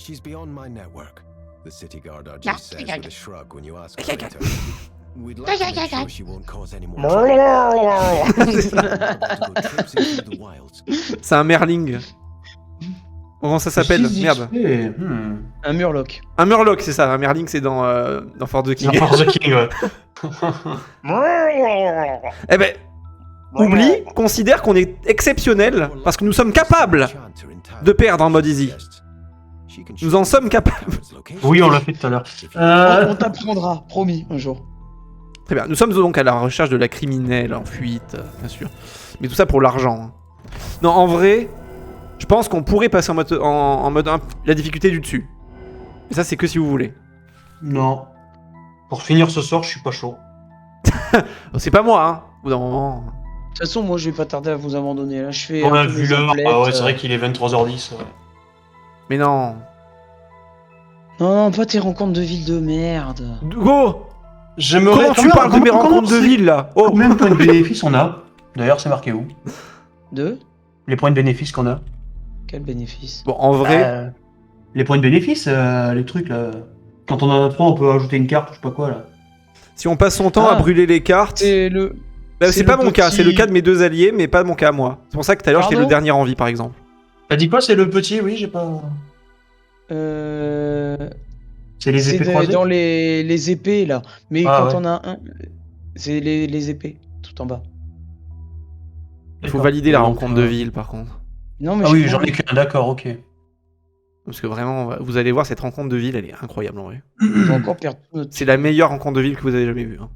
She's beyond my network. The city guard just says with a shrug when you ask her later. We'd like to make sure she won't cause any more trouble. To go trips into the wilds. C'est un merling. Comment ça s'appelle? Merde. Un murloc. Un murloc, c'est ça. Un merling, c'est dans For the King. Dans For the King, ouais. Eh ben, oublie, considère qu'on est exceptionnel parce que nous sommes capables de perdre en mode easy. Nous en sommes capables. Oui, on l'a fait tout à l'heure. On t'apprendra, promis, un jour. Très bien. Nous sommes donc à la recherche de la criminelle en fuite, bien sûr. Mais tout ça pour l'argent. Hein. Non, en vrai, je pense qu'on pourrait passer en mode la difficulté du dessus. Et ça, c'est que si vous voulez. Non. Pour finir ce soir, je suis pas chaud. C'est pas moi, hein. Au bout d'un moment. De toute façon, moi, je vais pas tarder à vous abandonner. Là, je fais. On a un peu vu mes l'heure. emplettes, Ah ouais, c'est vrai qu'il est 23h10. Ouais. Mais non. Non, pas tes rencontres de ville de merde. Go. J'aimerais. Comment tu parles de mes rencontres de ville, là? Oh. Combien de points de bénéfice on a? D'ailleurs, c'est marqué où? De Les points de bénéfice qu'on a? Quel bénéfice? Bon, en vrai... Les points de bénéfice, les trucs, là... Quand on en a 3, on peut ajouter une carte, je sais pas quoi, là. Si on passe son temps à brûler les cartes... C'est le... C'est pas mon cas, c'est le cas de mes deux alliés, mais pas mon cas à moi. C'est pour ça que tout à l'heure, j'étais le dernier en vie, par exemple. T'as dit quoi? C'est le petit? Oui, j'ai pas... C'est les épées croisées? Dans les épées, là. Mais Ah, quand ouais. on a un... C'est les épées, tout en bas. Il faut valider la rencontre de ville, par contre. Non, mais Ah oui, j'en ai qu'un, d'accord, ok. Parce que vraiment, vous allez voir, cette rencontre de ville, elle est incroyable, en vrai. On va encore perdre notre... C'est la meilleure rencontre de ville que vous avez jamais vue. Hein.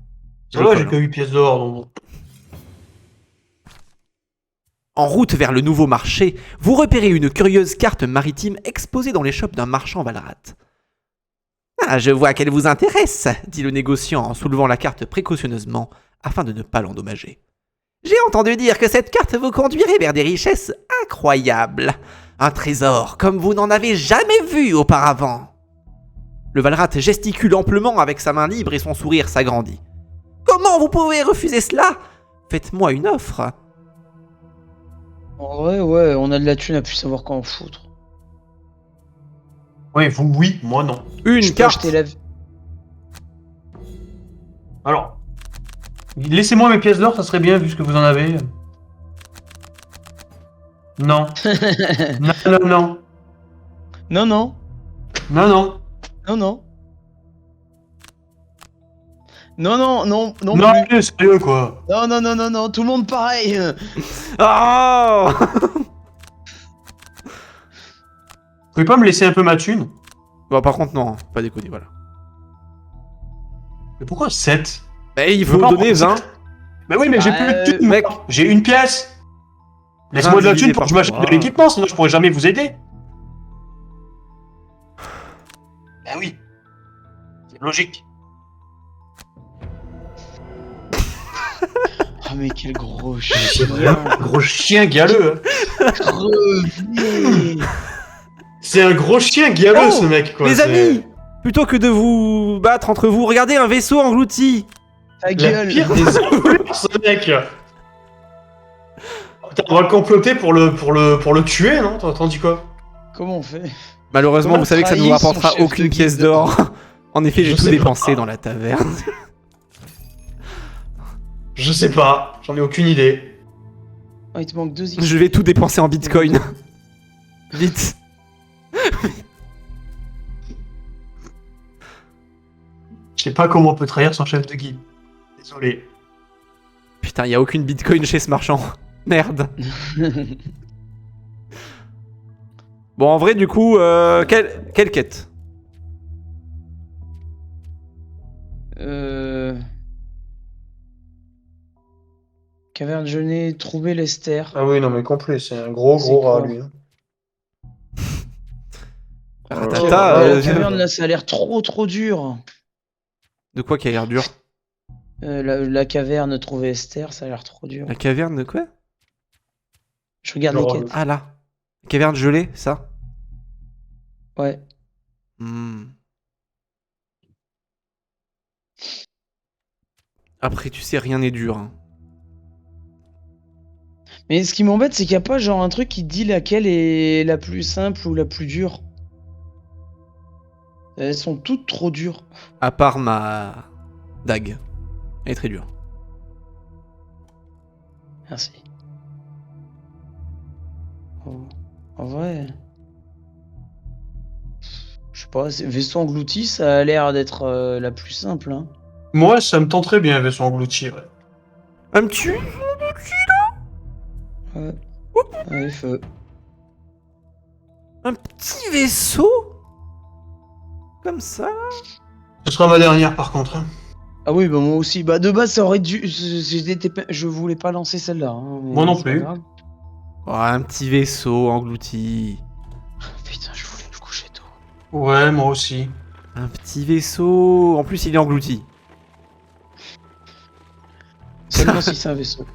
Ouais, j'ai que 8 pièces d'or, donc... En route vers le nouveau marché, vous repérez une curieuse carte maritime exposée dans les shops d'un marchand Valrat. « Ah, je vois qu'elle vous intéresse, » dit le négociant en soulevant la carte précautionneusement afin de ne pas l'endommager. « J'ai entendu dire que cette carte vous conduirait vers des richesses incroyables. Un trésor comme vous n'en avez jamais vu auparavant. » Le Valrat gesticule amplement avec sa main libre et son sourire s'agrandit. « Comment vous pouvez refuser cela? Faites-moi une offre. » En vrai, ouais, on a de la thune à plus savoir quand en foutre. Ouais, vous, oui, moi, non. Une Je peux carte. acheter la... Alors... Laissez-moi mes pièces d'or, ça serait bien, vu ce que vous en avez. Non. Non, non, non. Non, non. Non, non. Non, non. Non, non, non, non Non, plus. mais sérieux, quoi. Non, non, non, non, non, tout le monde pareil. Oh Vous pouvez pas me laisser un peu ma thune? Bon, par contre, non, pas déconner, voilà. Mais pourquoi 7? Bah, il Je faut veux pas donner en prendre 20. Mais oui, mais j'ai plus de thune, mec. J'ai une pièce. Laisse-moi de la divisé thune pour que je par m'achète de trois. l'équipement, sinon je pourrais jamais vous aider. Bah oui. C'est logique. Ah, mais quel gros chien. Gros chien galeux. Hein. Crevé. C'est un gros chien galeux, Oh, ce mec, quoi. Les c'est- amis, plutôt que de vous battre entre vous, regardez un vaisseau englouti. Ta La gueule. pire des enculures, ce mec. Putain, on va le comploter pour le tuer, non? T'en dis quoi? Comment on fait? Malheureusement, Comment vous savez que ça ne vous trahir son rapportera chef aucune de pièce guilde d'or. En effet, j'ai Je tout sais dépensé pas. dans la taverne. Je sais pas, j'en ai aucune idée. Oh, il te manque 2 Je vais tout dépenser en bitcoin. Vite. Je sais pas comment on peut trahir son chef de guilde. Désolé. Putain, y a aucune bitcoin chez ce marchand. Merde. Bon, en vrai, du coup, quelle quête? Caverne gelée, trouver Lester. Ah oui, non mais complet, c'est un gros C'est quoi rat lui. hein. Ratata, La caverne là, ça a l'air trop dur. De quoi qui a l'air dur? La caverne, trouver Esther, ça a l'air trop dur. La caverne de quoi? Je regarde Genre, les quêtes. Ah là. La caverne gelée, ça? Ouais. Hmm. Après, tu sais, rien n'est dur. Hein. Mais ce qui m'embête, c'est qu'il n'y a pas genre un truc qui te dit laquelle est la plus simple ou la plus dure. Elles sont toutes trop dures. À part ma dague. Elle est très dure. Merci. Oh, en vrai... Je sais pas, vaisseau englouti, ça a l'air d'être la plus simple. Hein. Moi, ça me tenterait bien, vaisseau englouti, ouais. Un petit... Ouais. Allez, feu. Un petit vaisseau comme ça. Ce sera ma dernière, par contre. Hein. Ah oui, bah moi aussi. Bah de base, ça aurait dû... Je voulais pas lancer celle-là. Hein, mais Moi non c'est pas plus. grave. Oh, un petit vaisseau englouti. Putain, je voulais me coucher tôt. Ouais, moi aussi. Un petit vaisseau. En plus, il est englouti. Seulement si c'est un vaisseau.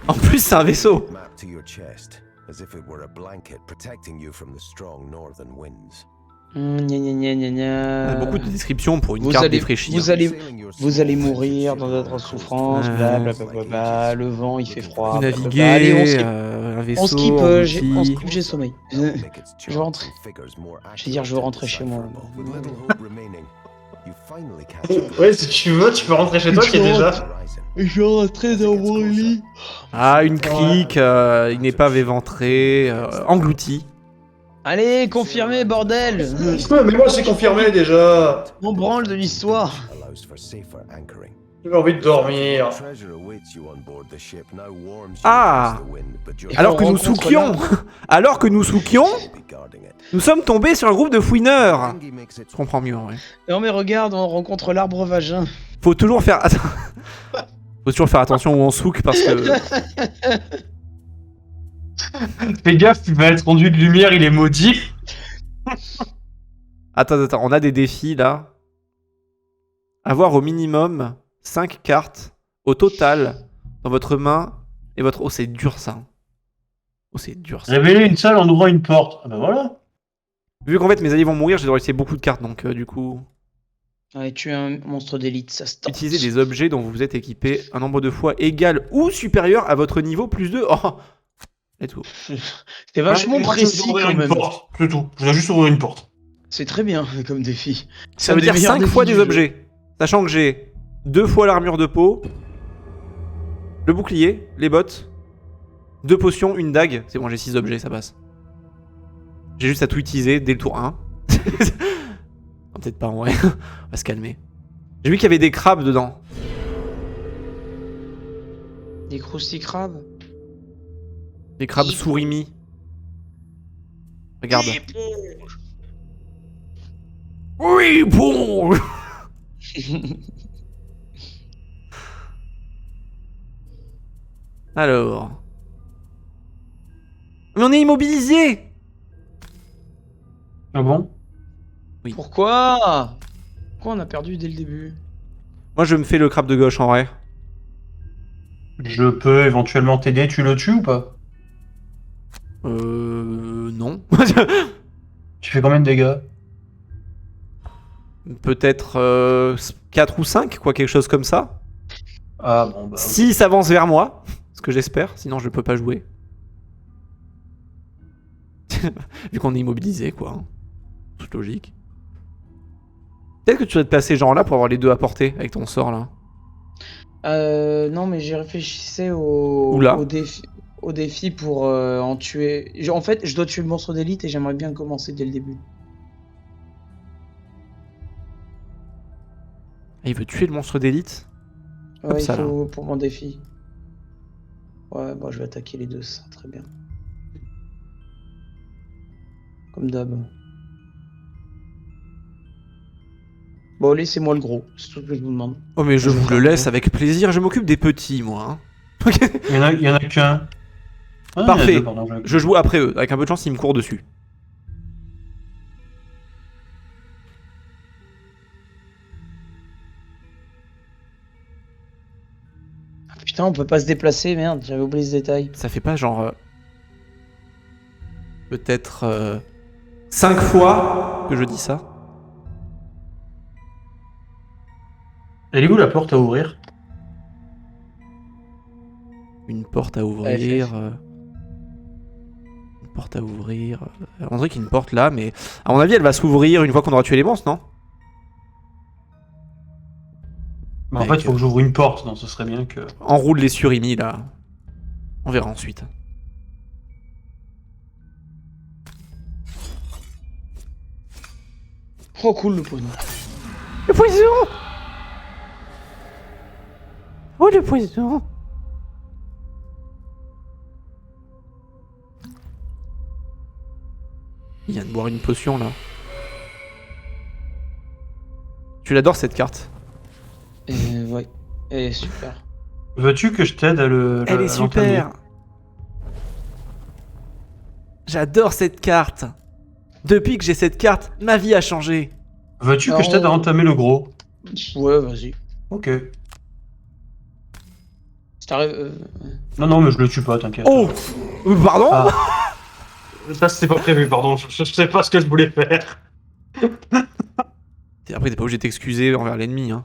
En plus, c'est un vaisseau. Map to your chest, as if it were a blanket protecting you from the strong northern winds. Gna gna gna gna gna. Beaucoup de descriptions pour une Vous carte allez- défraîchie. vous hein. allez- Vous allez mourir dans votre souffrance, blablabla, le vent il fait froid. Vous blablabla. naviguez, Allez, on skip. un vaisseau On skip, englouti. j'ai sommeil. Je vais rentrer. Je veux dire, je veux rentrer chez moi. Ouais, si tu veux, tu peux rentrer chez toi qui est déjà. Je vais rentrer dans mon lit. Ah, une crique, une épave éventrée, engloutie. Allez, confirmé, bordel. Mais moi, c'est confirmé déjà. On branle de l'histoire. J'ai envie de dormir. Ah. Alors que nous rencontre souquions, alors que nous souquions, nous sommes tombés sur un groupe de fouineurs. Je comprends mieux en vrai. Non mais regarde, on rencontre l'arbre vagin. Faut toujours faire... Faut toujours faire attention où on souque parce que... Fais gaffe, tu vas être rendu de lumière, il est maudit. Attends, on a des défis là. Avoir au minimum 5 cartes au total dans votre main et votre... Oh, c'est dur ça. Oh, c'est dur ça. Révéler une salle en ouvrant une porte. Ah bah voilà. Vu qu'en fait mes alliés vont mourir, j'ai dois laisser beaucoup de cartes donc du coup... Ouais, tu es un monstre d'élite, ça se tente. Utilisez des objets dont vous vous êtes équipé un nombre de fois égal ou supérieur à votre niveau plus 2. Oh, let's go. C'est vachement précis quand même. C'est tout. Je dois juste ouvrir une porte. C'est très bien comme défi. Ça veut dire 5 fois des objets. Sachant que j'ai 2 fois l'armure de peau, le bouclier, les bottes, 2 potions, une dague. C'est bon, j'ai 6 objets, ça passe. J'ai juste à tout utiliser dès le tour 1. Peut-être pas en vrai. On va se calmer. J'ai vu qu'il y avait des crabes dedans. Des croustilles-crabes. Des crabes surimi. Regarde. Oui, bon. Alors. Mais on est immobilisé. Ah bon? Oui. Pourquoi on a perdu dès le début? Moi je me fais le crabe de gauche en vrai. Je peux éventuellement t'aider, tu le tues ou pas? Non. Tu fais combien de dégâts? Peut-être 4 ou 5, quoi, quelque chose comme ça. Ah bon bah... S'il s'avance vers moi, ce que j'espère, sinon je peux pas jouer. Vu qu'on est immobilisé, quoi. Hein. Toute logique. Peut-être que tu dois te placer genre là pour avoir les deux à portée avec ton sort là. Non, mais j'y réfléchissais Oula. au défi pour en tuer. En fait, je dois tuer le monstre d'élite et j'aimerais bien commencer dès le début. Ah, il veut tuer le monstre d'élite. Comme Ouais, ça, il faut pour mon défi. Ouais, bon, je vais attaquer les deux, ça, très bien. Comme d'hab. Bon, laissez-moi le gros, c'est tout ce que je vous demande. Oh mais je vous le laisse avec plaisir, je m'occupe des petits moi. Hein. Il y en a qu'un. Ah, Parfait. il y en a deux, pardon, Je joue après eux, avec un peu de chance ils me courent dessus. Ah, putain, on peut pas se déplacer, merde, j'avais oublié ce détail. Ça fait pas genre... peut-être 5 fois que je dis ça. Elle est où la porte à ouvrir? Une porte à ouvrir. Une Porte à ouvrir. On dirait qu'il y a une porte là, mais à mon avis, elle va s'ouvrir une fois qu'on aura tué les monstres, non? Mais en fait, il faut que j'ouvre une porte, donc ce serait bien que... Enroule les surimi là. On verra ensuite. Oh cool le poison. Le poison! Oh le poison! Il vient de boire une potion là. Tu l'adores cette carte? Ouais. Elle est super. Veux-tu que je t'aide à le... Elle est à l'entamer? super! J'adore cette carte! Depuis que j'ai cette carte, ma vie a changé! Veux-tu que je t'aide à entamer le gros? Ouais, vas-y. Ok. Si t'arrives... Non, mais je le tue pas, t'inquiète. Oh! Pardon? Ah. Ça, c'était pas prévu, pardon. Je sais pas ce que je voulais faire. Après, t'es pas obligé de t'excuser envers l'ennemi, hein.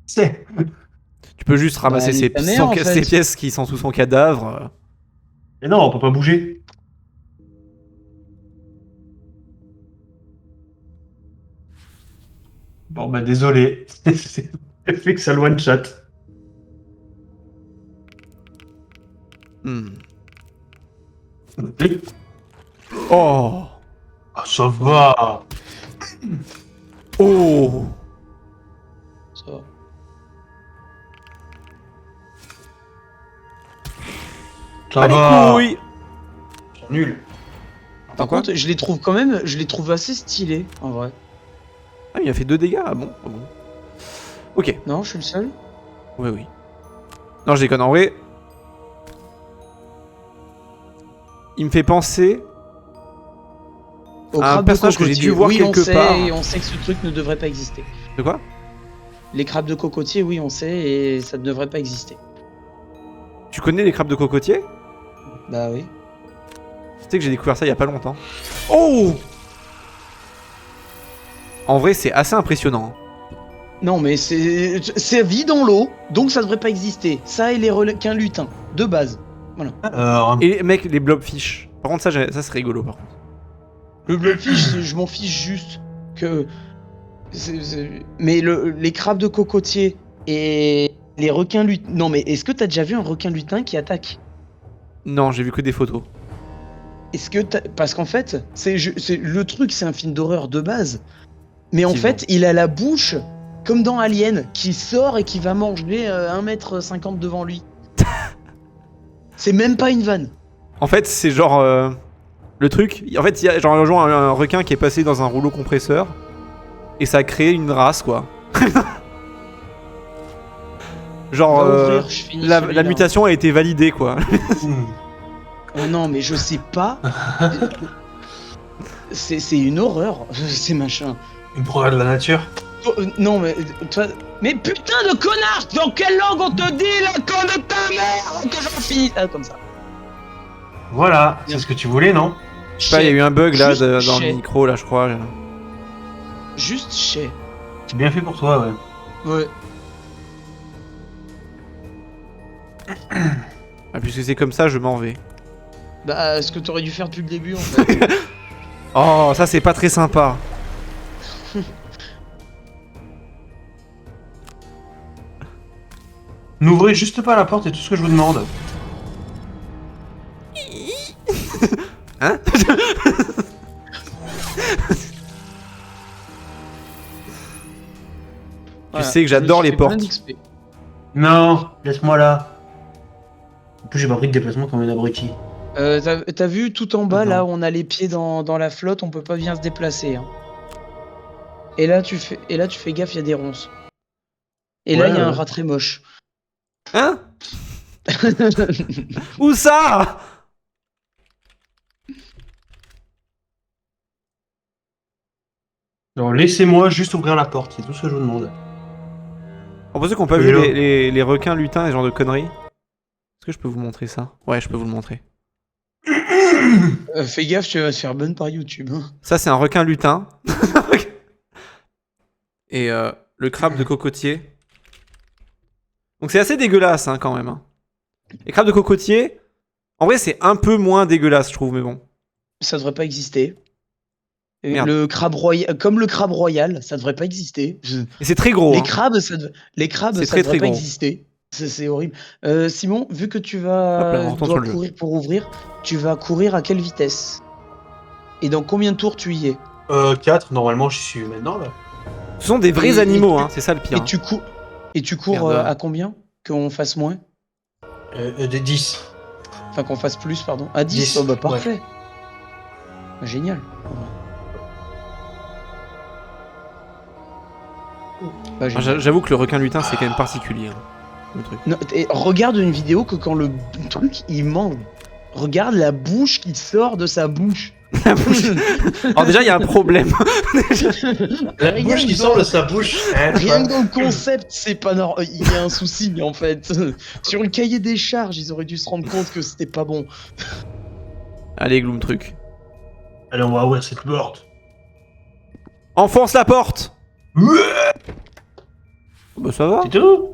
C'est... Tu peux juste ramasser elle est ta mère, en fait. ses pièces qui sont sous son cadavre. Et non, on peut pas bouger. Bon, bah désolé. C'est le fait que ça le one-shot. Hmm. Oh! Ah, ça va. Oh! Ça va. Ça Ah, les va. couilles! Ils sont nuls. Par quoi contre, je les trouve quand même... Je les trouve assez stylés, en vrai. Ah, il a fait 2 dégâts, ah bon? Ah bon. Ok, Non, je suis le seul. oui, oui. Non, je déconne, en vrai. Il me fait penser Au un crabe de personnage que j'ai cocotier. dû voir oui, quelque on sait, part. et on sait que ce truc ne devrait pas exister. de quoi? Les crabes de cocotier, oui, on sait, et ça ne devrait pas exister. Tu connais les crabes de cocotier? Bah oui. Tu sais que j'ai découvert ça il y a pas longtemps. Oh! En vrai, c'est assez impressionnant. Non, mais c'est vit dans l'eau, donc ça devrait pas exister. Ça et les requins lutins, de base. Et mec, les blobfish. Par contre, ça c'est rigolo par contre. Le blobfish, je m'en fiche juste que... Mais les crabes de cocotier et les requins lutins... Non, mais est-ce que t'as déjà vu un requin lutin qui attaque? Non, j'ai vu que des photos. Est-ce que Parce qu'en fait, le truc, c'est un film d'horreur de base. Mais en fait, il a la bouche, comme dans Alien, qui sort et qui va manger 1m50 devant lui. C'est même pas une vanne. En fait, c'est genre... le truc... En fait, il y a genre un requin qui est passé dans un rouleau compresseur. Et ça a créé une race, quoi. Genre... Va ouvrir, je finis la celui-là. mutation a été validée, quoi. Oh non, mais je sais pas. C'est une horreur, ces machins. Une progrès de la nature. Oh, non, mais toi. Mais putain de connard! Dans quelle langue on te dit la con de ta mère? Que j'en finis. Ah, comme ça. Voilà, c'est ce que tu voulais, non? Je sais pas, il y a eu un bug là Juste dans le chais. micro, là, je crois. Juste chez. C'est bien fait pour toi, ouais. Ouais. Ah, puisque c'est comme ça, je m'en vais. Bah, ce que t'aurais dû faire depuis le début, en fait. Oh, ça c'est pas très sympa. N'ouvrez juste pas la porte, c'est tout ce que je vous demande. Hein? Voilà. sais que j'adore Je me suis les fait plein portes. d'XP. Non, laisse-moi là. En plus, j'ai pas pris de déplacement comme un abruti. T'as vu tout en bas, Non. là où on a les pieds dans la flotte, on peut pas bien se déplacer. Hein. Et là, tu fais gaffe, il y a des ronces. Et là, Ouais, il y a un ouais. rat très moche. Hein? Où ça? Alors, laissez-moi juste ouvrir la porte, c'est tout ce que je vous demande. Pour ceux qui n'ont pas Et vu là les requins lutins et ce genre de conneries, est-ce que je peux vous montrer ça? Ouais, je peux vous le montrer. Fais gaffe, tu vas te faire bonne par YouTube. Hein. Ça, c'est un requin lutin. Et le crabe de cocotier. Donc c'est assez dégueulasse hein, quand même. Hein. Les crabes de cocotier, en vrai, c'est un peu moins dégueulasse, je trouve, mais bon. ça devrait pas exister. Et Merde. le crabe royal, comme le crabe royal, ça devrait pas exister. Et c'est très gros. Les hein. crabes, C'est ça très, devrait très pas gros. exister. C'est horrible. Simon, vu que tu Hop là, on retourne sur dois le jeu. courir pour ouvrir, tu vas courir à quelle vitesse? Et dans combien de tours tu y es? 4, normalement, j'y suis maintenant, là. Ce sont des vrais Et- animaux, et- hein, c'est ça le pire. Et tu cours Merde. à combien? Qu'on fasse moins? Des 10. Enfin, qu'on fasse plus, pardon. À 10? 10, Oh bah parfait. Génial. Bah, Ah, génial. J'avoue que le requin lutin, c'est quand même particulier. hein, le truc. Non, regarde une vidéo que quand le truc il mange, regarde la bouche qui sort de sa bouche. La bouche. Alors déjà, il y a un problème. La Rien bouche qui que sort dans- de sa bouche. Hein, Rien que dans le concept, c'est pas normal. Il y a un souci en fait. Sur le cahier des charges, ils auraient dû se rendre compte que c'était pas bon. Allez, Gloom truc. Allez, on va ouvrir cette porte. Enfonce la porte. Bah ça va. C'est tout?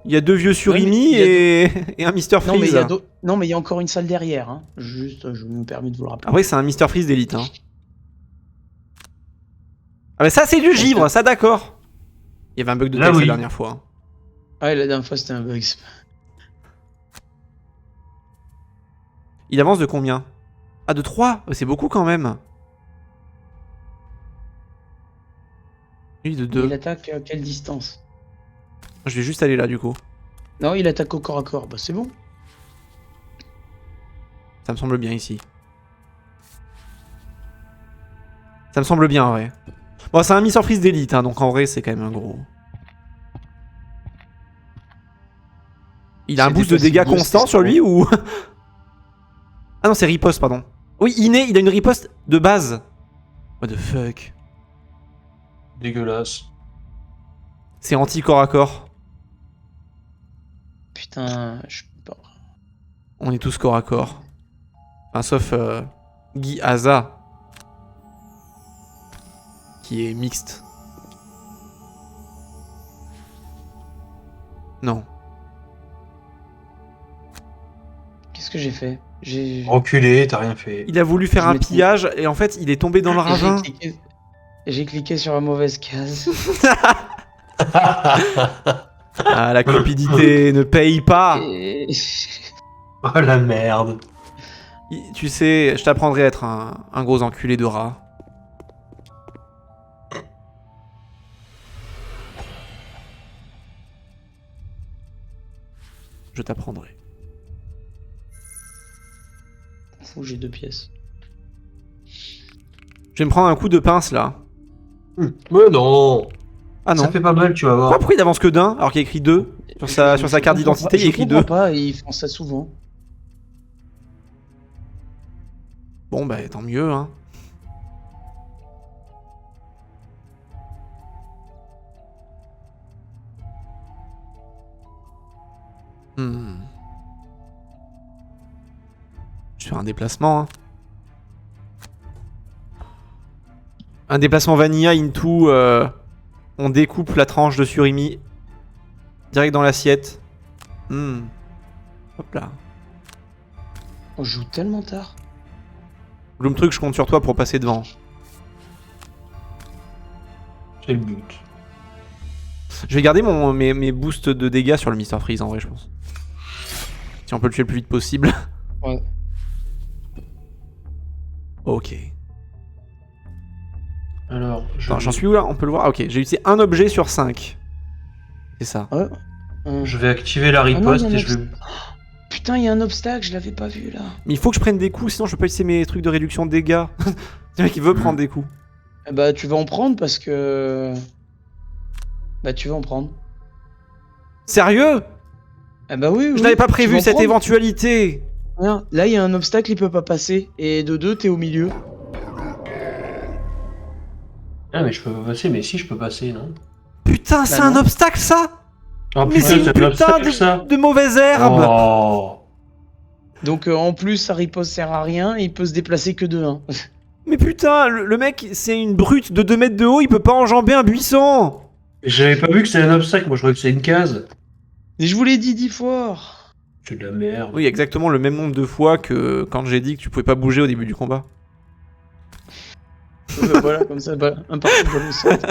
Il y a 2 vieux surimi il y a et un Mr. Non mais, Freeze. il y a encore une salle derrière. Hein. Juste, je me permets de vous le rappeler. Après, c'est un Mr. Freeze d'élite. Hein. Ah, mais ça, c'est du givre, ça d'accord. Il y avait un bug de Là, texte oui. la dernière fois. hein. Ah, et la dernière fois c'était un bug. Il avance de combien? Ah, de 3. C'est beaucoup quand même. Lui, de 2. Il attaque à quelle distance? Je vais juste aller là, du coup. Non, il attaque au corps à corps. Bah c'est bon. Ça me semble bien ici. Ça me semble bien, en vrai. Bon, c'est un Mr. Freeze d'élite, hein, donc en vrai, c'est quand même un gros. Il a un C'est boost de dépassé dégâts de constant c'est sur trop. lui ou. Ah non, c'est riposte, pardon. Oui, inné, il a une riposte de base. What the fuck. Dégueulasse. C'est anti-corps à corps. Putain, je peux pas. On est tous corps à corps. Enfin, sauf Guy Haza. Qui est mixte. Non. Qu'est-ce que j'ai fait? J'ai Enculé, t'as rien fait. Il a voulu faire Je un m'étais- pillage et en fait, il est tombé dans le ravin. J'ai cliqué sur la mauvaise case. Ah, la cupidité ne paye pas. Et- Oh la merde. Tu sais, je t'apprendrai à être un gros enculé de rat. Je t'apprendrai. Fou, j'ai 2 pièces. Je vais me prendre un coup de pince là. Mais non. Ah non. Ça fait pas mal, tu vas voir. Pourquoi il avance que d'un alors qu'il y a écrit 2 sur sa carte d'identité, il y a écrit Je comprends 2. pas, ils font ça souvent. Bon bah tant mieux hein. Hmm. Je fais un déplacement hein. Un déplacement vanilla into on découpe la tranche de surimi direct dans l'assiette. Hmm. Hop là. On joue tellement tard. Gloom truc, je compte sur toi pour passer devant. C'est le but. Je vais garder mes boosts de dégâts sur le Mr. Freeze en vrai, je pense. Si on peut le tuer le plus vite possible. Ouais. Ok. Alors, Attends, j'en suis où là? On peut le voir? Ok, j'ai utilisé un objet sur 5. C'est ça. Ouais. Je vais activer la Ah non, riposte il y a et un je vais. Putain, il y a un obstacle, je l'avais pas vu là. Mais il faut que je prenne des coups, sinon je peux pas utiliser mes trucs de réduction de dégâts. Le mec il veut prendre des coups. Eh bah, tu vas en prendre parce que. Bah, tu vas en prendre. Sérieux? Eh bah oui, Je oui, n'avais pas tu vas prévu en cette prendre. éventualité. Regarde, là, il y a un obstacle, il peut pas passer. Et de 2, t'es au milieu. Ah, mais je peux pas passer, mais si je peux passer, non? Putain, c'est Bah un non. obstacle ça? Oh Mais c'est une un putain obstacle, ça. de mauvaise herbe. Oh. Donc, en plus, sa riposte sert à rien et il peut se déplacer que de 1. Mais putain, le mec c'est une brute de 2 mètres de haut, il peut pas enjamber un buisson. J'avais pas vu que c'était un obstacle, moi je croyais que c'était une case. Et je vous l'ai dit 10 fois. C'est de la merde. Oui, exactement le même nombre de fois que quand j'ai dit que tu pouvais pas bouger au début du combat. Voilà, comme ça, bah, un parti pour le centre.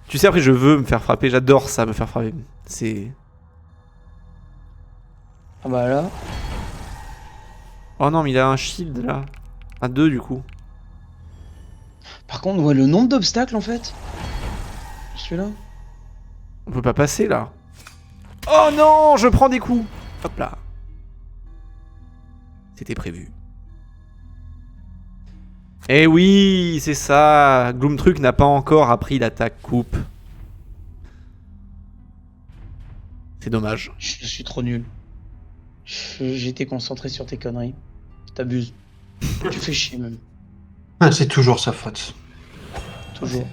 Tu sais, après, je veux me faire frapper. J'adore ça, me faire frapper. C'est... Ah bah là. Oh non, mais il a un shield, là. Un 2, du coup. Par contre, ouais, le nombre d'obstacles, en fait. Celui-là. On peut pas passer, là. Oh non, je prends des coups. Hop là. C'était prévu. Eh oui, c'est ça. Gloomtruc n'a pas encore appris l'attaque coupe. C'est dommage. Je suis trop nul. J'étais concentré sur tes conneries. T'abuses. Tu fais chier, même. Ah, c'est toujours sa faute. Toujours.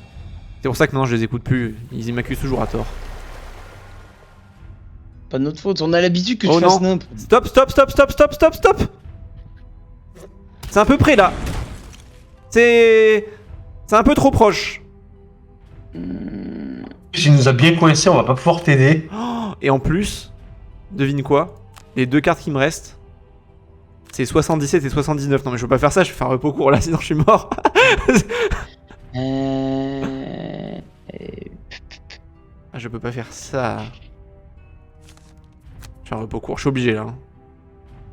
C'est pour ça que maintenant je les écoute plus. Ils m'accusent toujours à tort. Pas de notre faute, on a l'habitude que Oh tu fasses non. nimp. Stop, stop, stop, stop, stop, stop, stop. C'est un peu près là. C'est un peu trop proche. S'il nous a bien coincé, on va pas pouvoir t'aider. Oh, et en plus, devine quoi? Les 2 cartes qui me restent, c'est 77 et 79. Non mais je peux pas faire ça, je vais faire un repos court là, sinon je suis mort. Ah, je peux pas faire ça. Je fais un repos court, je suis obligé là. Hein.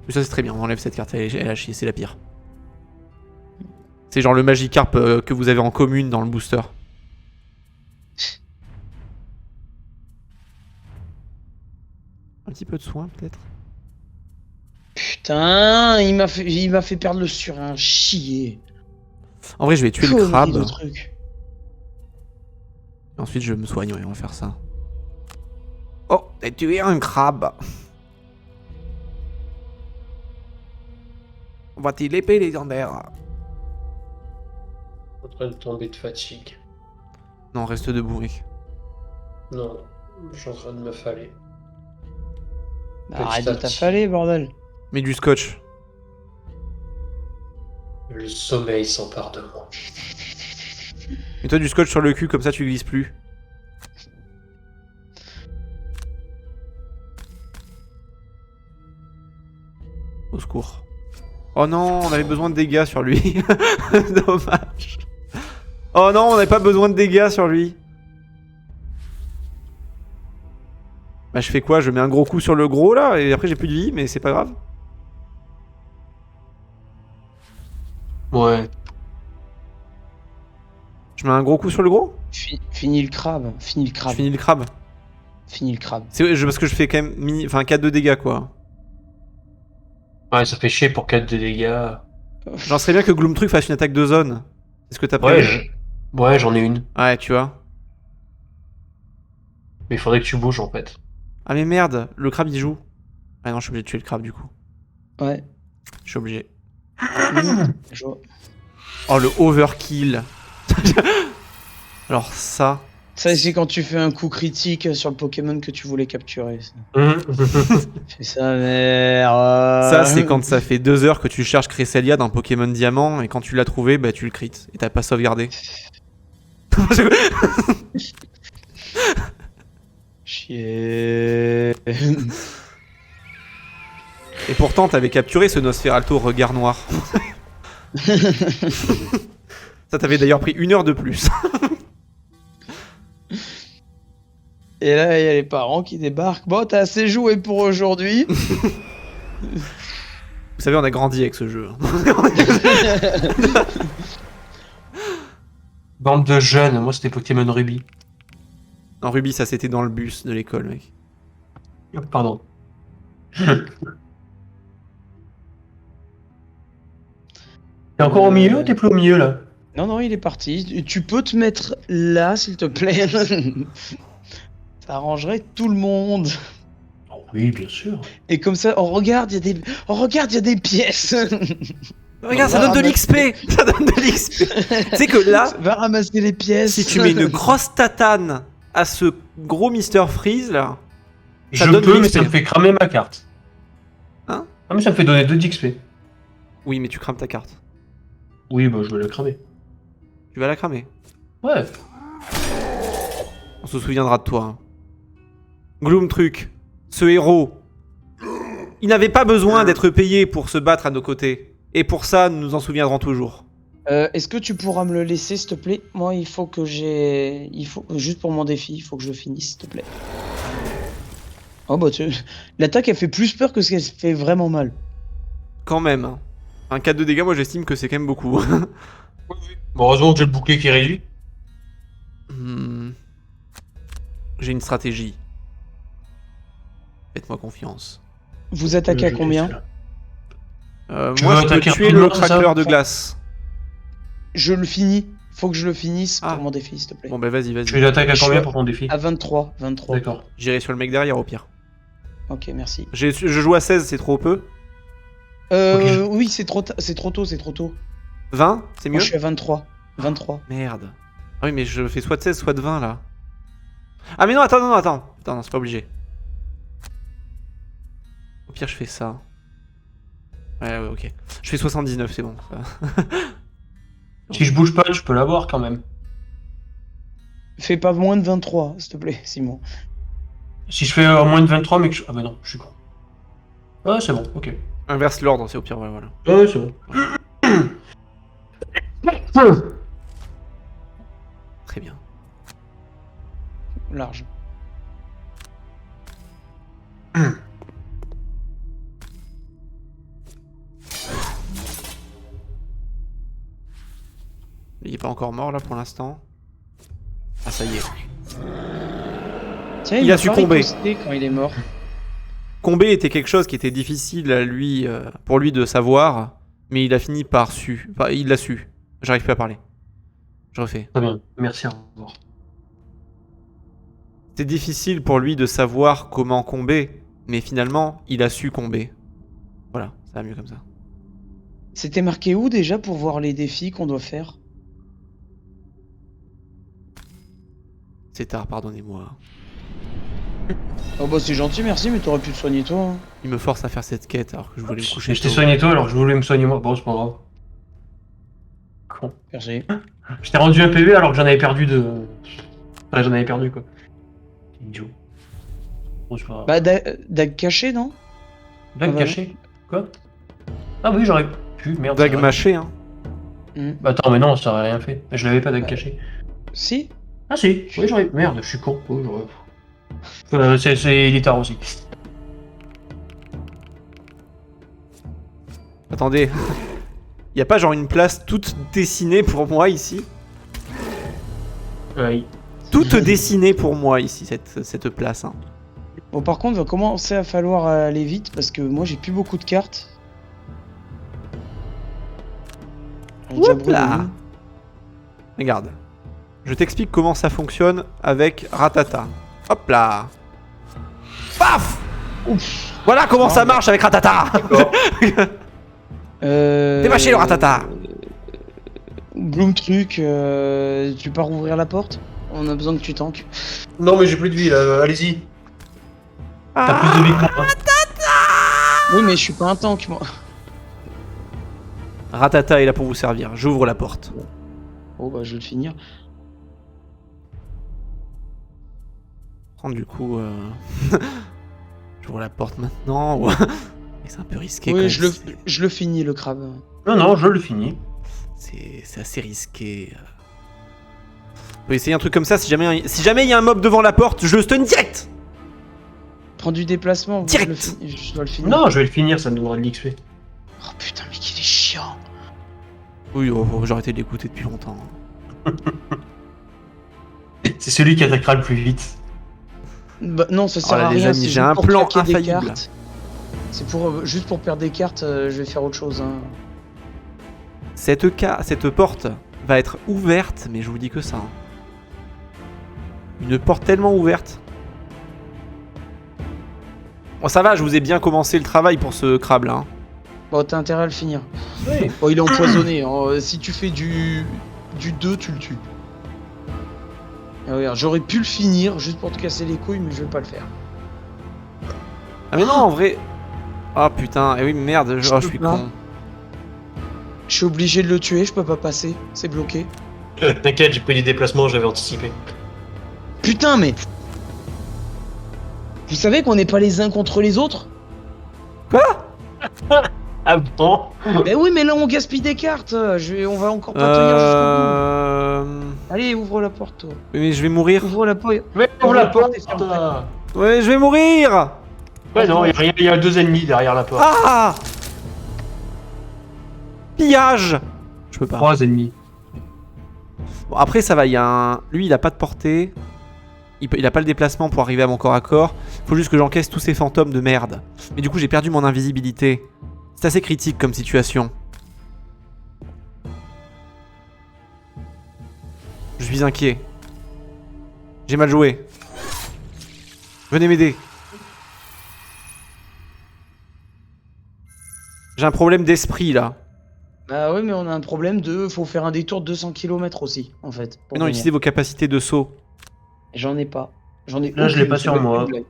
Mais ça c'est très bien, on enlève cette carte, elle a chier, c'est la pire. C'est genre le Magikarp que vous avez en commune dans le booster. Un petit peu de soin peut-être. Putain, il m'a fait perdre le surin, chier. En vrai je vais tuer le Connerie crabe. de truc. Et ensuite je me soigne, ouais, on va faire ça. Oh, t'as tué un crabe. On va-t-il l'épée légendaire? En train de tomber de fatigue. Non, reste debout mec. Non, je suis en train de me faller. Arrête Petit de à petit. t'affaler, bordel. Mets du scotch. Le sommeil s'empare de moi. Mets-toi du scotch sur le cul, comme ça tu glisses plus. Au secours. Oh non, on avait besoin de dégâts sur lui. Dommage. Oh non, on n'avait pas besoin de dégâts sur lui. Bah je fais quoi? Je mets un gros coup sur le gros là, et après j'ai plus de vie, mais c'est pas grave. Ouais. Je mets un gros coup sur le gros? Fini le crabe, fini le Je crabe, finis le crabe. fini le crabe. C'est parce que je fais quand même enfin 4 de dégâts quoi. Ouais, ça fait chier pour 4 de dégâts. J'en serais bien que Gloomtruc fasse une attaque de zone. Est-ce que t'as Ouais, prévu? ouais, j'en ai une. Ouais, tu vois. Mais il faudrait que tu bouges en fait. Ah mais merde, le crabe il joue. Ah non, je suis obligé de tuer le crabe du coup. Ouais. Je suis obligé. Je vois. Oh le overkill. Alors ça. Ça, c'est quand tu fais un coup critique sur le Pokémon que tu voulais capturer. Ça. Fais ça, merde. Ça c'est quand ça fait 2 heures que tu cherches Cresselia dans Pokémon Diamant et quand tu l'as trouvé, bah tu le crites. Et t'as pas sauvegardé. Chier. Et pourtant t'avais capturé ce Nosferalto regard noir. Ça t'avait d'ailleurs pris 1 heure de plus. Et là, il y a les parents qui débarquent. Bon, t'as assez joué pour aujourd'hui. Vous savez, on a grandi avec ce jeu. Bande de jeunes, moi c'était Pokémon Ruby. En Ruby, ça c'était dans le bus de l'école, mec. Oh, pardon. T'es encore au milieu ou t'es plus au milieu là? Non, non, il est parti. Tu peux te mettre là, s'il te plaît. Ça arrangerait tout le monde. Oh, oui, bien sûr. Et comme ça, on regarde, il y a des... On regarde, il y a des pièces. Regarde, ça va donne de ramasser- l'XP. Ça donne de l'XP. Tu sais que là, Va ramasser les pièces. si tu mets une grosse tatane à ce gros Mister Freeze là, Ça Je donne de peux, mais l'XP. ça me fait cramer ma carte. Hein? Ah, mais ça me fait donner 2 d'XP. oui, mais tu crames ta carte. Oui, bah je vais la cramer. Tu vas la cramer. Ouais. se souviendra de toi. Gloomtruc, ce héros, il n'avait pas besoin d'être payé pour se battre à nos côtés. Et pour ça, nous nous en souviendrons toujours. Est-ce que tu pourras me le laisser, s'il te plaît? Moi, il faut que j'ai... Juste pour mon défi, il faut que je finisse, s'il te plaît. Oh bah, l'attaque, elle fait plus peur que ce qu'elle fait vraiment mal. Quand même. Hein. Un 4 de dégâts, moi j'estime que c'est quand même beaucoup. Bon, heureusement que j'ai le bouclier qui est réduit. J'ai une stratégie. Faites-moi confiance. Vous attaquez à combien? Tu Moi veux je peux attaquer tuer rapidement, le c'est ça tracteur de glace. Je le finis. Faut que je le finisse Ah. pour mon défi, s'il te plaît. Bon bah vas-y, Tu vas-y. l'attaques à Je combien suis pour ton défi? À 23. 23. D'accord. J'irai sur le mec derrière au pire. Ok, merci. Je joue à 16, c'est trop peu. Oui, c'est trop tôt, c'est trop tôt. 20, c'est mieux? Moi, je suis à 23. 23. Merde. Ah oui, mais je fais soit de 16, soit de 20 là. Ah mais non, attends, non, attends. Attends, non, c'est pas obligé. Au pire, je fais ça. Ouais, ok. Je fais 79, c'est bon. Ça. Si je bouge pas, je peux l'avoir quand même. Fais pas moins de 23, s'il te plaît, Simon. Si je fais moins de 23, mais que je... Ah bah non, je suis con. Ouais, c'est bon, ok. Inverse l'ordre, c'est au pire, ouais, voilà. Ouais, c'est bon. Très bien. Large. Il est pas encore mort là pour l'instant. Ah ça y est. Tiens, Il m'a a pas succombé. riposté quand il est mort. Comber était quelque chose qui était difficile à lui, pour lui de savoir, mais il a fini par su. Enfin, il l'a su. J'arrive plus à parler. Je refais. Très bien, merci, au revoir. C'était difficile pour lui de savoir comment comber, mais finalement, il a su comber. Voilà, ça va mieux comme ça. C'était marqué où déjà pour voir les défis qu'on doit faire? C'est tard, pardonnez-moi. Oh bah c'est gentil, merci, mais t'aurais pu te soigner toi. Hein. Il me force à faire cette quête alors que je voulais me coucher Je t'ai tôt. soigné toi alors que je voulais me soigner moi. Bon, c'est pas grave. Con. Merci. Je t'ai rendu un PV alors que j'en avais perdu de... Enfin, j'en avais perdu quoi. Idiot. Bon, c'est pas grave. Bah dag caché, non? Dague bah caché? Quoi? Ah oui, j'aurais pu, merde. Dague c'est vrai. mâché, hein. Bah attends, mais non, ça aurait rien fait. Je l'avais pas dague caché. Si? Ah si, oui, j'aurais... Merde, je suis con. Oui, j'aurais... il est tard aussi. Attendez. Y a pas genre une place toute dessinée pour moi ici? Oui. Toute dessinée pour moi ici, cette place. Hein. Bon par contre, va commencer à falloir aller vite parce que moi j'ai plus beaucoup de cartes. On a déjà brûlé Là. une. Regarde. Je t'explique comment ça fonctionne avec Ratata. Hop là. Paf. Ouf. Voilà comment ça marche avec Ratata. Démâchez le Ratata. Gloomtruc, tu pars ouvrir la porte? On a besoin que tu tankes. Non, mais j'ai plus de vie là, allez-y. T'as plus de vie que moi. Hein. Oui mais je suis pas un tank moi. Ratata est là pour vous servir. J'ouvre la porte. Oh bah je vais le finir. Du coup, j'ouvre la porte maintenant. Ou... C'est un peu risqué. quand Oui même. je le finis le crabe. Non, non, je le finis. C'est assez risqué. On peut essayer un truc comme ça. Si jamais il y a un mob devant la porte, je le stun direct. Prends du déplacement, Direct. je dois le finir. Non, je vais le finir, ça me donnera de l'XP. Oh putain mais qu'il est chiant. Oui, j'ai arrêté de l'écouter depuis longtemps. C'est celui qui attaquera le plus vite. Bah non ça sert là, à les rien. amis, c'est j'ai juste un pour plan claquer des infaillible. cartes. C'est pour juste pour perdre des cartes, je vais faire autre chose. Hein. Cette porte va être ouverte, mais je vous dis que ça. Hein. Une porte tellement ouverte. Bon, ça va, je vous ai bien commencé le travail pour ce crabe là. Hein. Bon t'as intérêt à le finir. Oui. Bon il est empoisonné, hein. Si tu fais du 2 tu le tues. Ah, regarde, j'aurais pu le finir juste pour te casser les couilles mais je vais pas le faire. Ah mais non, en vrai... Oh putain, eh oui merde, je suis peux pas. con. Je suis obligé de le tuer, je peux pas passer, c'est bloqué. T'inquiète, j'ai pris des déplacements, j'avais anticipé. Putain, mais... Vous savez qu'on n'est pas les uns contre les autres? Ah bon? Ben oui, mais là, on gaspille des cartes. On va encore pas tenir jusqu'au bout. Allez, ouvre la porte, toi. Mais je vais mourir. Ouvre la porte. Mais ouvre la porte! et ferme. Ouais, je vais mourir. Ouais, non, il y a 2 ennemis derrière la porte. Ah! Pillage! Je peux pas. 3 ennemis. Bon, après, ça va, il y a un... Lui, il a pas de portée. Il a pas le déplacement pour arriver à mon corps à corps. Faut juste que j'encaisse tous ces fantômes de merde. Mais du coup, j'ai perdu mon invisibilité. C'est assez critique comme situation. Je suis inquiet. J'ai mal joué. Venez m'aider. J'ai un problème d'esprit là. Bah oui, mais on a un problème de... Faut faire un détour de 200 km aussi, en fait. pour Mais non, venir. utilisez vos capacités de saut. J'en ai pas. J'en ai Là, je l'ai aucune, pas c'est sur même moi. une blague.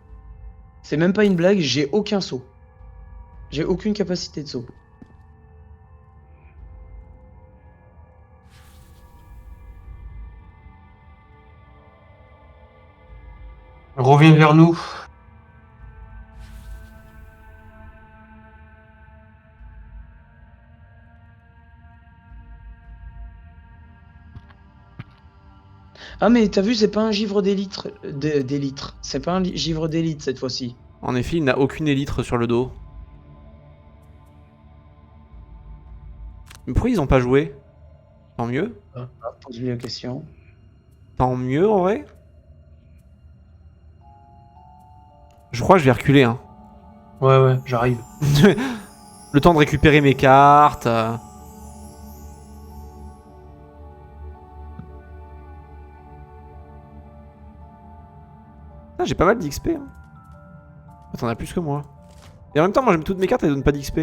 C'est même pas une blague, j'ai aucun saut. J'ai aucune capacité de saut. Reviens vers nous. Ah mais t'as vu, c'est pas un givre d'élite. D'élite. C'est pas un givre d'élite cette fois-ci. En effet, il n'a aucune élytre sur le dos. Mais pourquoi ils ont pas joué? Tant mieux. Pose-lui la question. Tant mieux en vrai. Je crois que je vais reculer, hein. Ouais, j'arrive. Le temps de récupérer mes cartes. Ah, j'ai pas mal d'XP. Hein. T'en as plus que moi. Et en même temps, moi j'aime toutes mes cartes, elles donnent pas d'XP.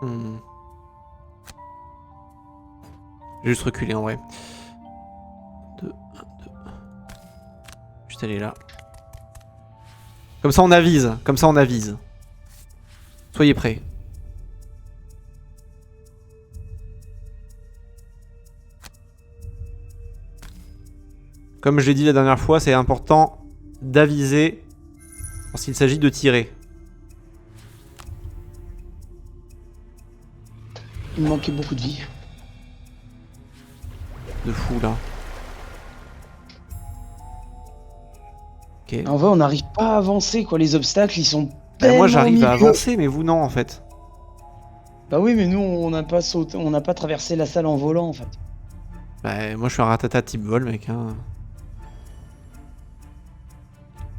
Je vais juste reculer en vrai. 2, 1, 2. Juste aller là. Comme ça on avise. Comme ça on avise. Soyez prêts. Comme je l'ai dit la dernière fois, c'est important d'aviser lorsqu'il s'agit de tirer. Il me manquait beaucoup de vie. De fou là. Ok. En vrai, on n'arrive pas à avancer quoi. Les obstacles, ils sont Bah, tellement moi j'arrive à milieu. avancer, mais vous non en fait. Bah oui, mais nous, on n'a pas sauté, on n'a pas traversé la salle en volant en fait. Bah, moi je suis un ratata type vol, mec. Hein.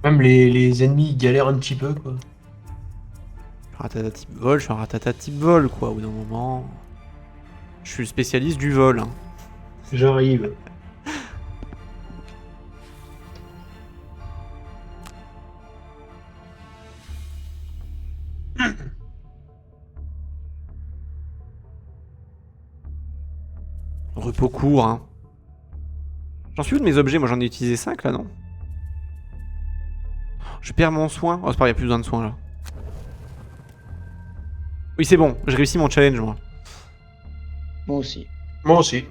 Même les ennemis ils galèrent un petit peu, quoi. Je suis un ratata type vol, je suis un ratata type vol, quoi, au bout d'un moment. Je suis le spécialiste du vol. Hein. J'arrive. Repos court, hein. J'en suis où de mes objets? Moi j'en ai utilisé 5 là, non? Je perds mon soin. Oh, c'est pas grave, y'a plus besoin de soin là. Oui, c'est bon, j'ai réussi mon challenge, moi. Moi aussi. Moi aussi.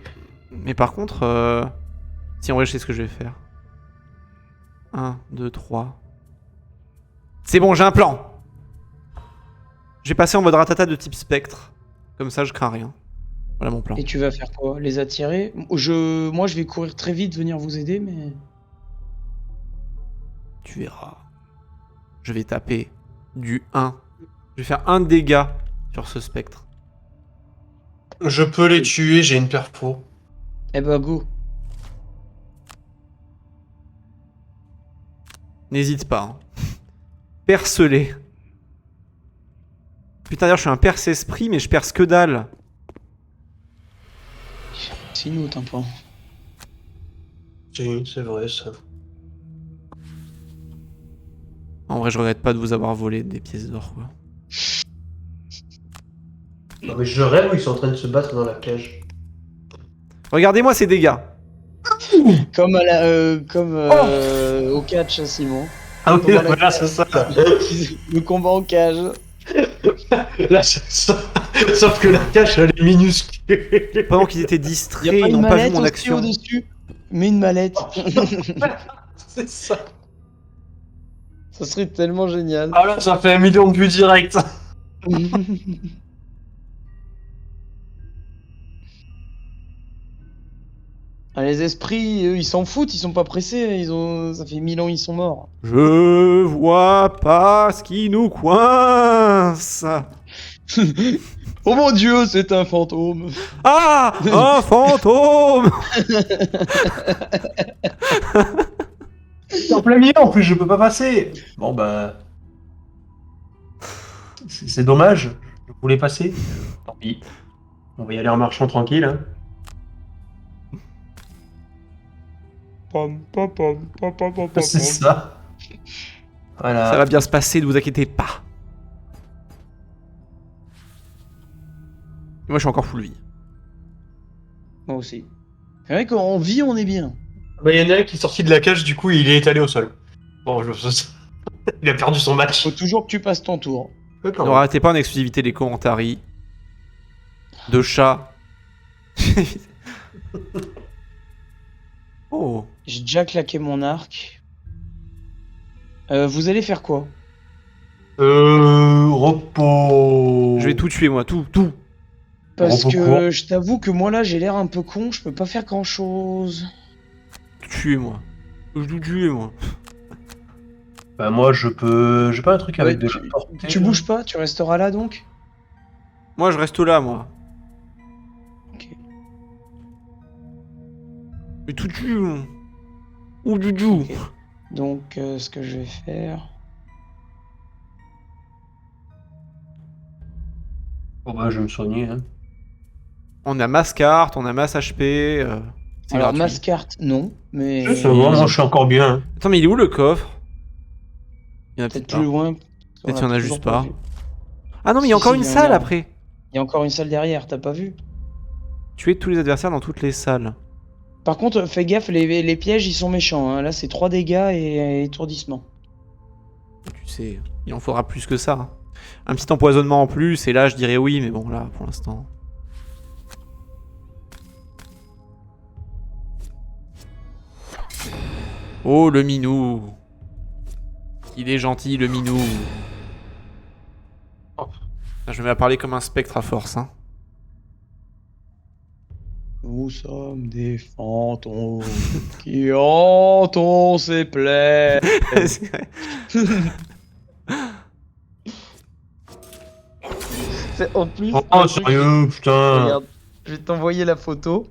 Mais par contre, si en vrai je sais ce que je vais faire. 1, 2, 3. C'est bon, j'ai un plan. Je vais passer en mode ratata de type spectre. Comme ça, je crains rien. Voilà mon plan. Et tu vas faire quoi? Les attirer? Moi, je vais courir très vite, venir vous aider, mais... Tu verras. Je vais taper du 1. Je vais faire 1 dégât sur ce spectre. Je peux les tuer, j'ai une perfo. Eh bah, go. N'hésite pas. Hein. Perce-les. Putain, d'ailleurs, je suis un perce-esprit, mais je perce que dalle. C'est nous, tampon. Si, c'est vrai ça. En vrai, je regrette pas de vous avoir volé des pièces d'or, quoi. Non mais je rêve où ils sont en train de se battre dans la cage. Regardez-moi ces dégâts. Comme à au catch, Simon. Ah oui, Voilà, voilà, c'est ça. Le combat en cage. Là, c'est ça. Sauf que la cache, elle est minuscule. Pendant qu'ils étaient Y a distraits, pas ils une n'ont pas vu mallette mon aussi action. au-dessus. Mets une mallette. C'est ça. Ça serait tellement génial. Ah là, ça fait 1 million de vues direct. Ah, les esprits, eux, ils s'en foutent, ils sont pas pressés. Ça fait 1000 ans, ils sont morts. Je vois pas ce qui nous coince. Oh mon dieu, c'est un fantôme. Ah, un fantôme. C'est en plein milieu, en plus, je peux pas passer. Bon, bah... C'est dommage. Je voulais passer. Tant pis. On va y aller en marchant tranquille. Hein. C'est ça. Voilà. Ça va bien se passer, ne vous inquiétez pas. Moi, je suis encore full vie. Moi aussi. C'est vrai qu'en vie, on est bien. Bah, y en a un qui est sorti de la cage, du coup, il est étalé au sol. Bon, il a perdu son match. Faut toujours que tu passes ton tour. Ne ratez pas en exclusivité les commentaires de chat. Oh. J'ai déjà claqué mon arc. Vous allez faire quoi? Repos. Je vais tout tuer, moi, tout. Parce Repos que court. je t'avoue que moi là, j'ai l'air un peu con, je peux pas faire grand chose. Tuer, moi. Je dois tuer, moi. Bah, moi, je peux. J'ai pas un truc avec Ouais, de la portée. Tu bouges pas, tu resteras là donc? Moi, je reste là, moi. Ok. Mais tout tue, moi. Ou du tout. Ok. Donc, ce que je vais faire. Bon, bah, je vais me soigner. Hein. On a masse carte, on a masse HP. C'est Alors, gratuit. masse carte, non, mais. Ça va, moi, je suis encore bien. Hein. Attends, mais il est où le coffre? Il y en a Peut-être peut-être plus pas. loin. Peut-être qu'il y en a toujours juste pas. vu. Ah non, mais il y a Si, encore si, une il y en salle a. après. Il y a encore une salle derrière, t'as pas vu? Tuer tous les adversaires dans toutes les salles. Par contre, fais gaffe, les pièges ils sont méchants. Hein. Là, c'est 3 dégâts et étourdissement. Tu sais, il en faudra plus que ça. Hein. Un petit empoisonnement en plus, et là je dirais oui, mais bon, là pour l'instant. Oh le minou. Il est gentil le minou. Oh. Je vais parler comme un spectre à force. Hein. Nous sommes des fantômes qui hantons ces plaies. C'est vrai. En plus, Oh, le truc, sérieux, putain. regarde, je vais t'envoyer la photo.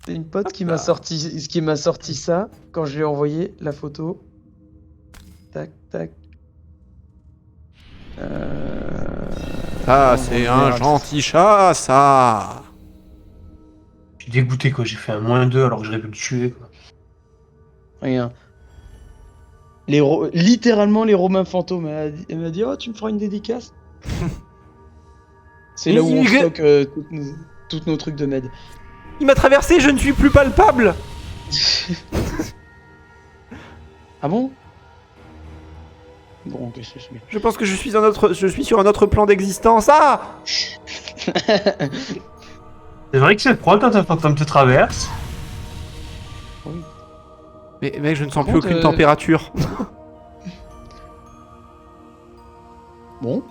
C'est une pote qui m'a sorti ça quand je lui ai envoyé la photo. Tac, tac. Ça, c'est un gentil chat, ça. Je suis dégoûté, quoi. J'ai fait un -2 alors que j'aurais pu le tuer, quoi. Rien. Littéralement, les Romains fantômes. Elle m'a dit, oh, tu me feras une dédicace? C'est là où on stocke tous nos trucs de med. Il m'a traversé, je ne suis plus palpable. Ah bon? Bon, qu'est-ce que c'est bien. Je pense que je suis sur un autre plan d'existence. Ah! C'est vrai que c'est froid quand un fantôme te traverse. Mais mec, je ne sens Par plus contre, aucune température. Bon.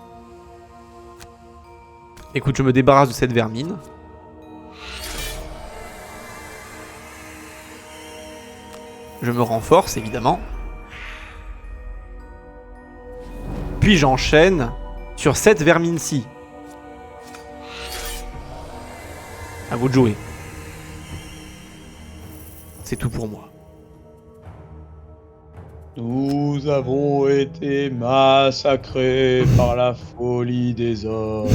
Écoute, je me débarrasse de cette vermine. Je me renforce, évidemment. Puis j'enchaîne sur cette vermine-ci. À vous de jouer. C'est tout pour moi. Nous avons été massacrés par la folie des hommes.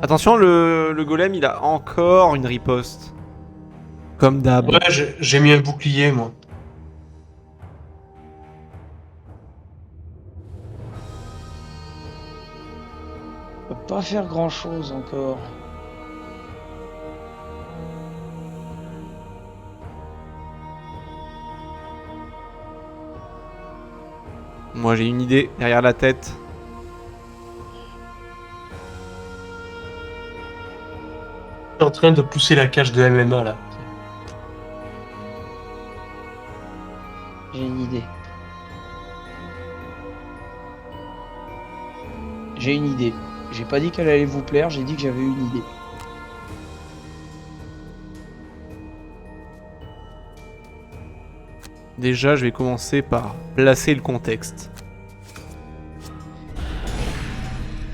Attention, le golem, il a encore une riposte. Comme d'hab. Ouais, j'ai mis un bouclier, moi. On peut pas faire grand chose encore. Moi j'ai une idée derrière la tête. Je suis en train de pousser la cage de MMA là. J'ai une idée. J'ai une idée. J'ai pas dit qu'elle allait vous plaire, j'ai dit que j'avais une idée. Déjà, je vais commencer par placer le contexte.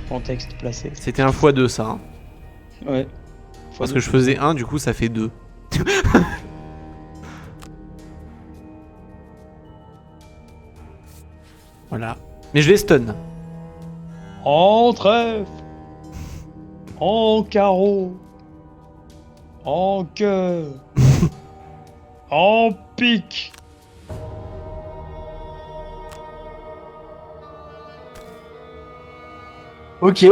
Contexte placé. C'était un x2 ça. Hein. Ouais. Parce que je faisais 1, du coup ça fait 2. Voilà. Mais je les stun. En trèfle. En carreau. En cœur. En pique. Ok.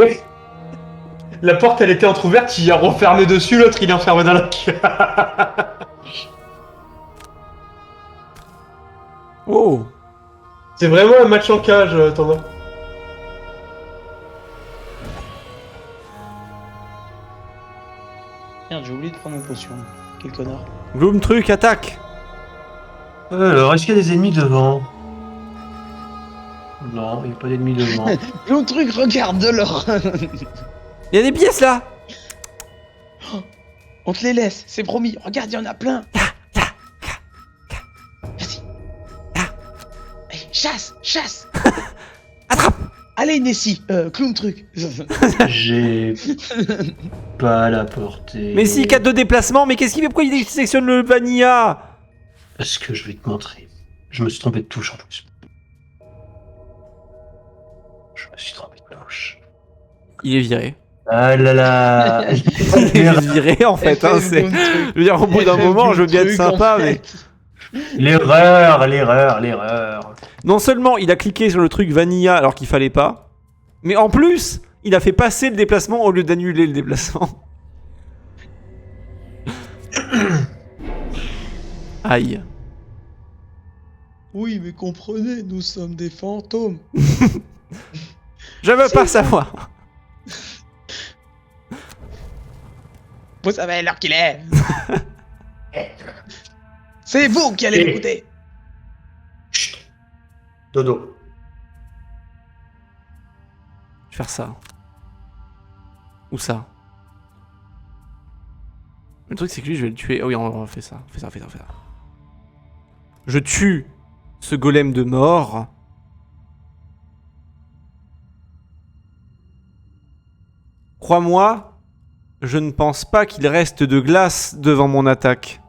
La porte elle était entrouverte, il a refermé dessus, l'autre il est enfermé dans la cage. Oh. C'est vraiment un match en cage, Thomas. Merde, j'ai oublié de prendre une potion. Quel connard. Gloom truc, attaque. Alors, est-ce qu'il y a des ennemis devant? Non, il n'y a pas d'ennemis devant. Le truc, regarde de l'or. Il y a des pièces là. On te les laisse, c'est promis. Regarde, il y en a plein. Vas-y. Allez, chasse, chasse. Attrape. Allez, Nessie, clown truc. J'ai pas la portée. Mais si, 4 de déplacement, mais qu'est-ce qu'il fait? Pourquoi il sélectionne le vanilla? Est-ce que je vais te montrer? Je me suis trompé de touche en plus. Je me suis trompé de touche. Il est viré. Ah là là. Il est viré en fait. Hein, c'est... Je veux dire, au bout d'un moment, je veux bien être sympa, mais... L'erreur, l'erreur, l'erreur. Non seulement il a cliqué sur le truc vanilla alors qu'il fallait pas, mais en plus, il a fait passer le déplacement au lieu d'annuler le déplacement. Aïe. Oui, mais comprenez, nous sommes des fantômes. Je veux pas savoir. Vous savez l'heure qu'il est. C'est vous qui allez m'écouter. Chut. Dodo. Je vais faire ça. Ou ça. Le truc c'est que lui je vais le tuer. Oh oui, on fait ça. On fait ça. Je tue ce golem de mort. Crois-moi, je ne pense pas qu'il reste de glace devant mon attaque.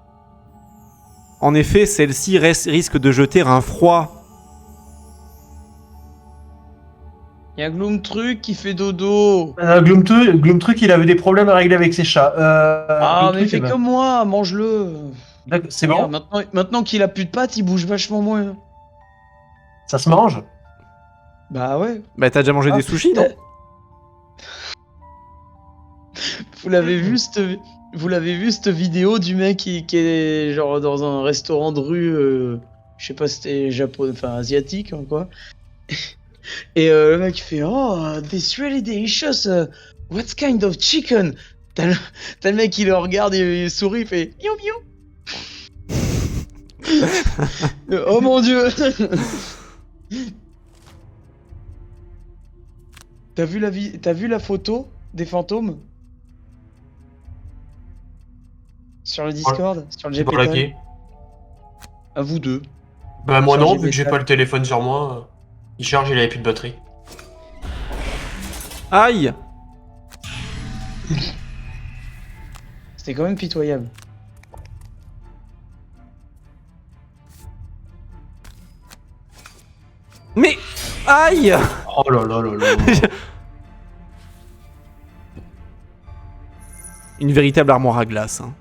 En effet, celle-ci risque de jeter un froid. Y'a Gloom Truc qui fait dodo. Gloom Truc, il avait des problèmes à régler avec ses chats. Ah, Gloom mais Truc, fais eh ben, comme moi, mange-le. c'est bon. Regarde, maintenant qu'il a plus de pattes, il bouge vachement moins. Ça se mange. Bah ouais. Bah t'as déjà mangé des sushis, non? Vous l'avez vu cette vidéo du mec qui est genre dans un restaurant de rue, je sais pas si c'était japonais, enfin asiatique hein, quoi. Et le mec fait oh this really delicious, what kind of chicken? T'as le mec qui le regarde, il sourit, il fait miaou miaou. Oh mon dieu. T'as vu la photo des fantômes? Sur le Discord, sur le Pour la GPT. qui? À vous deux. Bah moi Sur non, GPT. vu que j'ai pas le téléphone sur moi. Il charge, il avait plus de batterie. Aïe! C'était quand même pitoyable. Mais... Aïe! Oh là là là là. Une véritable armoire à glace. Hein.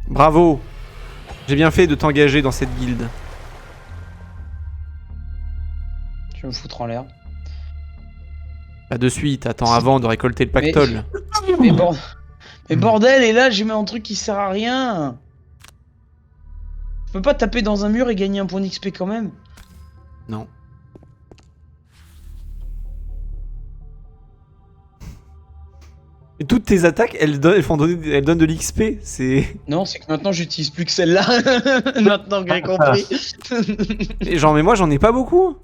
Bravo! J'ai bien fait de t'engager dans cette guilde. Je vais me foutre en l'air. Pas de suite, attends avant de récolter le pactole. Mais, mais bordel, et là j'ai mis un truc qui sert à rien. Je peux pas taper dans un mur et gagner un point d'XP quand même. Non. Et toutes tes attaques, elles donnent de l'XP, c'est... Non, c'est que maintenant j'utilise plus que celle-là. Maintenant que j'ai compris. Et genre, mais moi j'en ai pas beaucoup.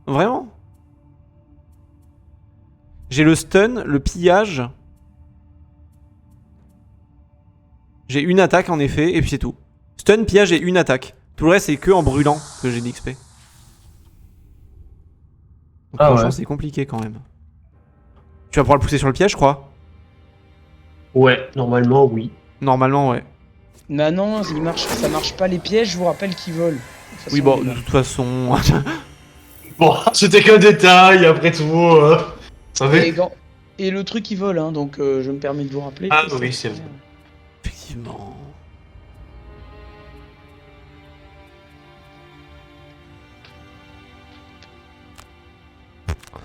Vraiment. J'ai le stun, le pillage. J'ai une attaque en effet, et puis c'est tout. Stun, pillage et une attaque. Tout le reste c'est que en brûlant que j'ai d'XP. Donc franchement ouais. c'est compliqué quand même. Tu vas pouvoir le pousser sur le piège je crois. Ouais, normalement, oui. Normalement ouais. Bah non, ça marche pas les pièges, je vous rappelle qu'ils volent. De toute façon, Oui bon, il est de là. toute façon... Bon, c'était qu'un détail, après tout. Ça Et, fait. et le truc il vole, hein, donc je me permets de vous rappeler. Ah que oui, c'est vrai. Effectivement...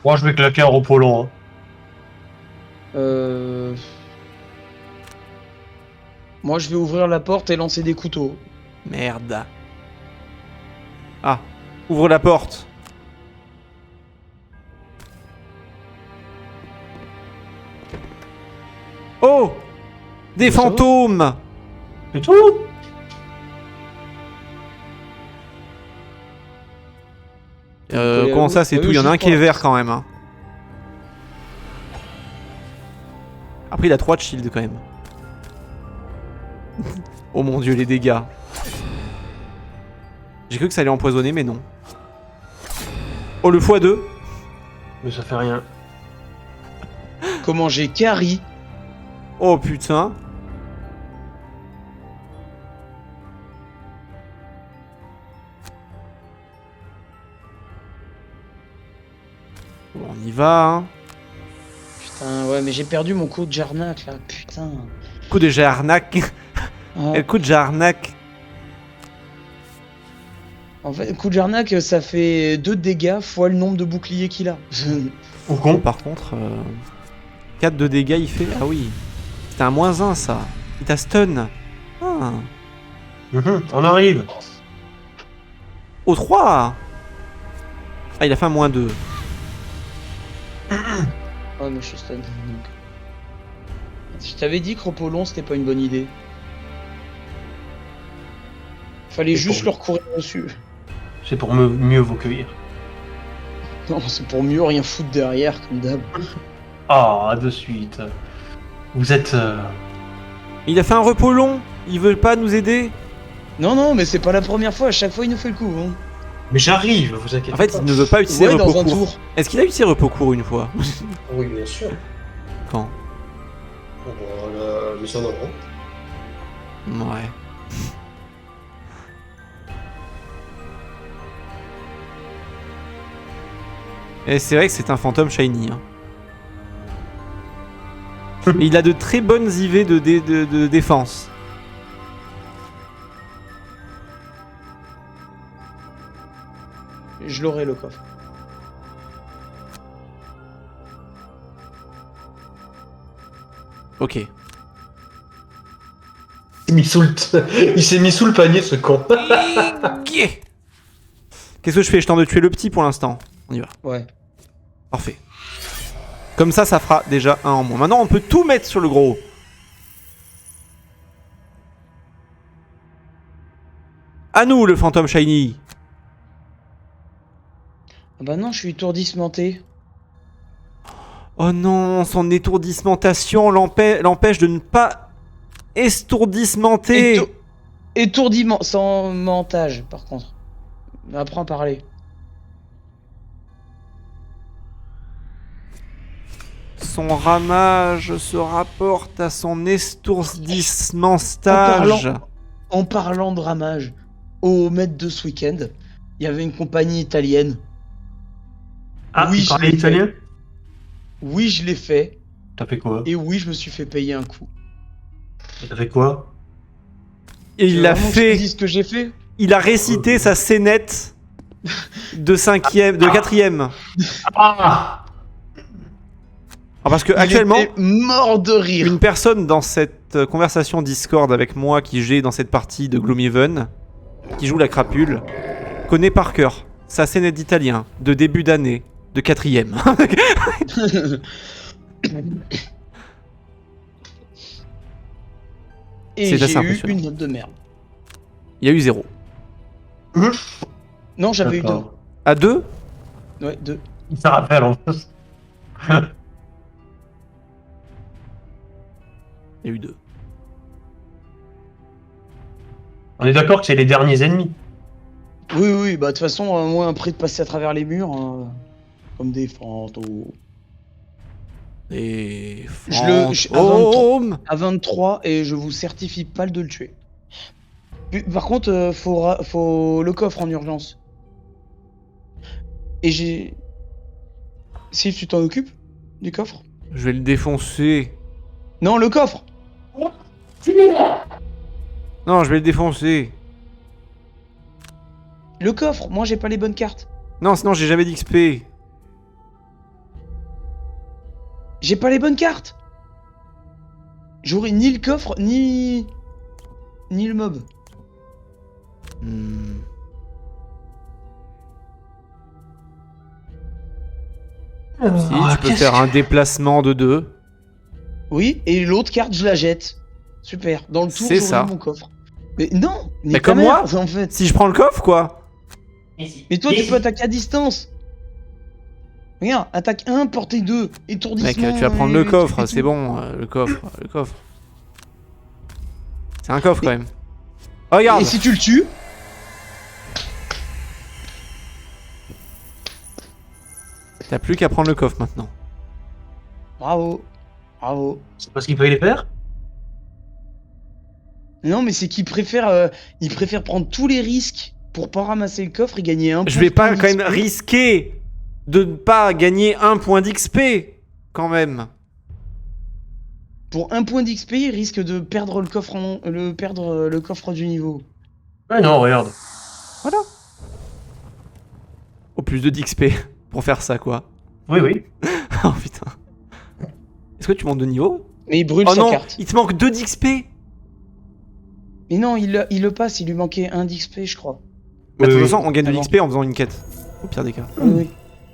Moi, je vais claquer un repos long. Hein. Moi je vais ouvrir la porte et lancer des couteaux. Merde. Ah, ouvre la porte. Oh! Des Ça va fantômes! C'est tout. Comment ça c'est tout? Il y en a un qui est vert quand même. Hein. Après il a 3 de shield quand même. Oh mon dieu les dégâts. J'ai cru que ça allait empoisonner mais non. Oh le x2. Mais ça fait rien. Comment j'ai carry. Oh putain. Bon, on y va hein. Putain, ouais, mais j'ai perdu mon coup de Jarnac là, putain. Coup de Jarnac. Ouais. Le coup de Jarnac. En fait, le coup de Jarnac, ça fait 2 dégâts fois le nombre de boucliers qu'il a. Au Bon, con. par contre, 4 de dégâts il fait. Ah oui. C'était un -1 ça. Il t'a stun. Ah. On arrive. Au 3. Ah il a fait un -2. Oh, mais je suis stun. Donc. Je t'avais dit que repos long c'était pas une bonne idée. Fallait C'est juste pour- leur courir dessus. C'est pour mieux vous cueillir. Non, c'est pour mieux rien foutre derrière, comme d'hab. Ah, de suite. Vous êtes. Il a fait un repos long. Il veut pas nous aider. Non, non, mais c'est pas la première fois, à chaque fois il nous fait le coup. Hein. Mais j'arrive, vous inquiétez En fait, pas. il ne veut pas utiliser Ouais, repos dans un court. tour. Est-ce qu'il a utilisé repos court une fois? Oui, bien sûr. Quand? Bon, la mission d'avant. Ouais. Et c'est vrai que c'est un fantôme shiny. Hein. Et il a de très bonnes IV de défense. Je l'aurai le coffre. Ok. Il s'est mis sous le panier, ce con. Qu'est-ce que je fais? Je tente de tuer le petit pour l'instant. On y va. Ouais. Parfait. Comme ça fera déjà un en moins. Maintenant, on peut tout mettre sur le gros. À nous, le fantôme shiny. Ah bah non, je suis étourdissementé. Oh non, son étourdissementation l'empêche de ne pas estourdissementer. Étourdiment, sans mentage, par contre. Apprends à parler. Son ramage se rapporte à son estourdissement stage. En parlant de ramage, au maître de ce week-end, il y avait une compagnie italienne. Ah, Oui, tu je parlais l'ai italien? Oui, je l'ai fait. T'as fait quoi? Et oui, je me suis fait payer un coup. T'as fait quoi? Et il l'a Vraiment, fait. tu dis ce que j'ai fait. Il a récité sa scénette de 4ème. Ah Parce que Il actuellement, était mort de rire. une personne dans cette conversation Discord avec moi qui j'ai dans cette partie de Gloomhaven, qui joue la crapule, connaît par cœur sa scénette d'italien de début d'année de 4ème. Et C'est assez j'ai eu impressionnant. une note de merde. Il y a eu 0. Non, j'avais eu 2. D'accord. À 2, Ouais, 2. Ça rappelle en plus. il y a eu 2. On est d'accord que c'est les derniers ennemis. Oui, bah de toute façon, moi, après de passer à travers les murs, comme des fantômes. Et fantômes. À 23, et je vous certifie pas de le tuer. Par contre, faut le coffre en urgence. Et j'ai... Si tu t'en occupes du coffre? Je vais le défoncer. Non, le coffre! Non, je vais le défoncer. Le coffre! Moi, j'ai pas les bonnes cartes. Non, sinon j'ai jamais d'XP. J'ai pas les bonnes cartes! J'aurai ni le coffre, ni le mob. Hmm. Si, tu peux faire un déplacement de 2. Oui, et l'autre carte, je la jette. Super. Dans le tour, C'est j'aurai ça. mon coffre. Mais non! Mais comme moi, en fait. Si je prends le coffre, quoi. Mais toi, tu peux attaquer à distance. Regarde, attaque 1, portée 2, étourdissement. Mec, tu vas prendre et- le coffre, et c'est tout. bon, le coffre. C'est un coffre quand même. Oh, regarde. Et si tu le tues, T'as plus qu'à prendre le coffre maintenant. bravo. Bravo. C'est parce qu'il fallait les faire. Non, mais c'est qu'il préfère, il préfère prendre tous les risques pour pas ramasser le coffre et gagner un point. Je vais de pas point quand même d'XP. risquer de ne pas gagner 1 point d'XP. Quand même. Pour un point d'XP, il risque de perdre le coffre, le coffre du niveau. Ouais, non, regarde. Voilà. Au plus de d'XP pour faire ça, quoi. Oui, oui. Oh putain. Est-ce que tu montes de niveau? Mais il brûle Oh sa non, carte. il te manque 2 d'XP. Mais non, il le passe, il lui manquait 1 d'XP, je crois. Mais de toute Oui, façon, on gagne de Alors. l'XP en faisant une quête. Au pire des cas. Oui.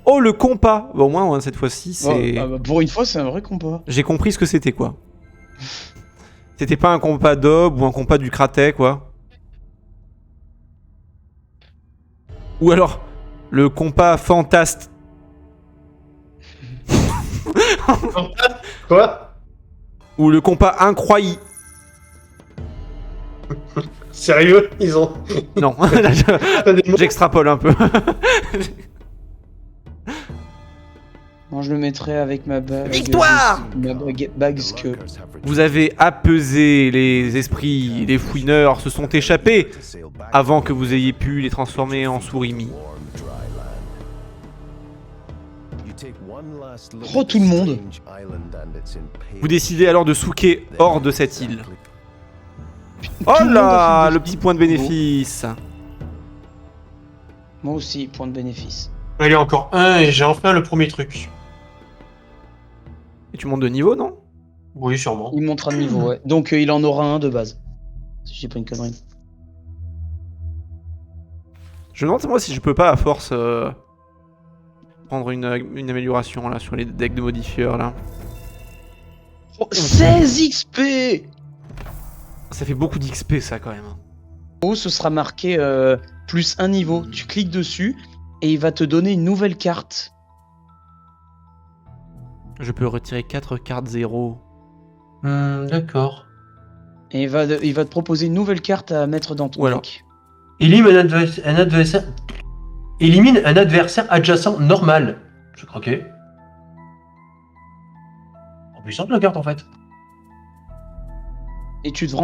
Oh, le compas. Bon, au moins, cette fois-ci, c'est... Ah bah, pour une fois, c'est un vrai compas. J'ai compris ce que c'était, quoi. C'était pas un compas d'Ob ou un compas du Kratek, quoi. Ou alors, le compas fantaste. Quoi? Ou le compas incroyable. Sérieux? Ils ont. Non, là, j'extrapole un peu. Moi, je le mettrais avec ma bague. Victoire! Ma bague que. Vous avez apaisé les esprits, les fouineurs se sont échappés avant que vous ayez pu les transformer en sourimi. Oh, tout le monde. Vous décidez alors de souquer hors de cette île. Oh Tout le monde là, a fait le des petit point de bénéfice. Moi aussi, point de bénéfice. Allez, encore un et j'ai enfin le premier truc. Et tu montes de niveau, non? Oui, sûrement. Il montre un niveau, ouais. Donc, il en aura un de base. Si j'ai pas une connerie. Je me demande moi si je peux pas à force prendre une amélioration là sur les decks de modifieurs là. Oh, 16 XP! Ça fait beaucoup d'XP ça quand même. En haut, ce sera marqué plus un niveau. Tu cliques dessus et il va te donner une nouvelle carte. Je peux retirer 4 cartes 0. D'accord. Et il va te proposer une nouvelle carte à mettre dans ton Ou alors- deck. Élimine un adversaire adjacent normal. Je croquais. En puissante la carte en fait. Et tu dois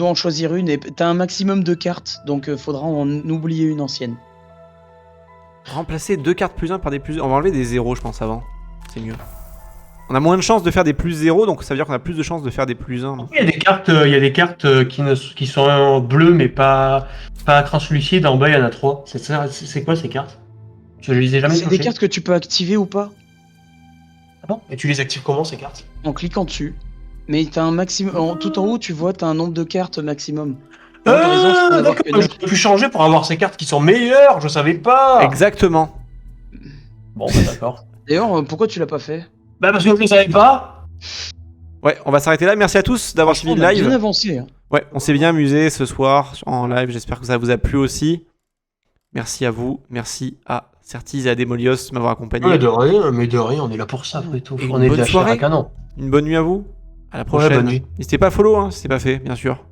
en choisir une. Et t'as un maximum de cartes, donc faudra en oublier une ancienne. Remplacer 2 cartes plus 1 par des plus... On va enlever des 0 je pense avant. C'est mieux. On a moins de chances de faire des plus 0, donc ça veut dire qu'on a plus de chances de faire des plus 1. Il y a des cartes qui sont en bleu mais pas translucides. En bas, il y en a 3. C'est quoi ces cartes? Je les ai jamais C'est touchées. des cartes que tu peux activer ou pas Ah bon? Et tu les actives comment ces cartes? en cliquant dessus. Mais t'as un maximum. Tout en haut, tu vois, t'as un nombre de cartes maximum. Par exemple, je peux en avoir D'accord, que je peux plus changer pour avoir ces cartes qui sont meilleures, je savais pas. Exactement. Bon, bah, d'accord. D'ailleurs, pourquoi tu l'as pas fait? Bah parce que je le savais pas. Ouais, on va s'arrêter là. Merci à tous d'avoir suivi On le a bien live. avancé. Hein. Ouais, on s'est bien amusé ce soir en live. J'espère que ça vous a plu aussi. Merci à vous. Merci à Certis et à Demolios de m'avoir accompagné. Mais de rien, on est là pour ça après tout. Et On une est de bonne la chair à soirée. canon. Une bonne nuit à vous. À la prochaine. bonne nuit. N'hésitez pas à follow, hein, si c'est pas fait, bien sûr.